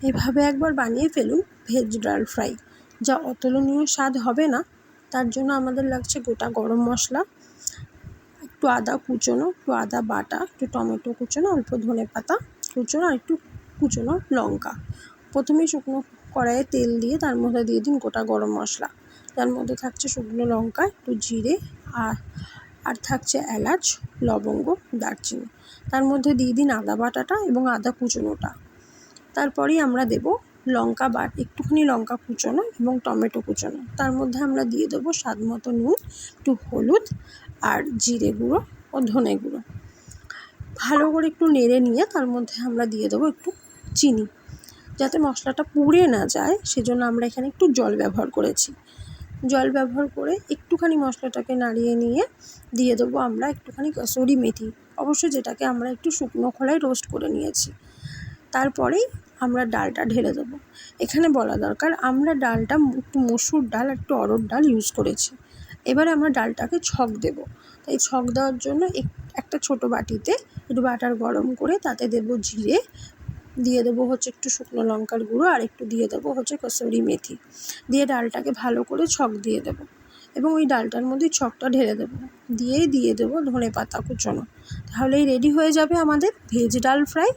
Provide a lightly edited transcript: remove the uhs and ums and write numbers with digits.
এভাবে একবার বানিয়ে ফেলুন ভেজ ডাল ফ্রাই, যা অতুলনীয় স্বাদ হবে না। তার জন্য আমাদের লাগছে গোটা গরম মশলা, একটু আদা কুচোনো, একটু আদা বাটা, একটু টমেটো কুচোনো, অল্প ধনেপাতা কুচোনো আর একটু কুচোনো লঙ্কা। প্রথমেই শুকনো কড়াইয়ে তেল দিয়ে তার মধ্যে দিয়ে দিন গোটা গরম মশলা, তার মধ্যে থাকছে শুকনো লঙ্কা, একটু জিরে আর থাকছে এলাচ, লবঙ্গ, দারচিনি। তার মধ্যে দিয়ে দিন আদা বাটাটা এবং আদা কুচোনোটা। তারপরেই আমরা দেব একটুখানি লঙ্কা কুচোনো এবং টমেটো কুচোনো। তার মধ্যে আমরা দিয়ে দেবো স্বাদ মতো নুন, একটু হলুদ আর জিরে গুঁড়ো ও ধনে গুঁড়ো। ভালো করে একটু নেড়ে নিয়ে তার মধ্যে আমরা দিয়ে দেবো একটু চিনি। যাতে মশলাটা পুড়ে না যায় সেজন্য আমরা এখানে একটু জল ব্যবহার করেছি। জল ব্যবহার করে একটুখানি মশলাটাকে নাড়িয়ে নিয়ে দিয়ে দেবো আমরা একটুখানি কসুরি মেথি, অবশ্যই যেটাকে আমরা একটু শুকনো খোলায় রোস্ট করে নিয়েছি। তারপরেই আমরা ডালটা ঢেলে দেবো। এখানে বলা দরকার আমরা ডালটা একটু মসুর ডাল একটু অড়হর ডাল ইউজ করেছি। এবারে আমরা ডালটাকে ছক দেব। তাই ছক দেওয়ার জন্য একটা ছোটো বাটিতে একটু বাটার গরম করে তাতে দেবো জিরে, দিয়ে দেবো হচ্ছে একটু শুকনো লঙ্কার গুঁড়ো আর একটু দিয়ে দেবো হচ্ছে কসুরি মেথি, দিয়ে ডালটাকে ভালো করে ছক দিয়ে দেবো এবং ওই ডালটার মধ্যে ছকটা ঢেলে দেবো, দিয়ে দেবো ধনেপাতা কুচোনো। তাহলেই রেডি হয়ে যাবে আমাদের ভেজ ডাল ফ্রাই।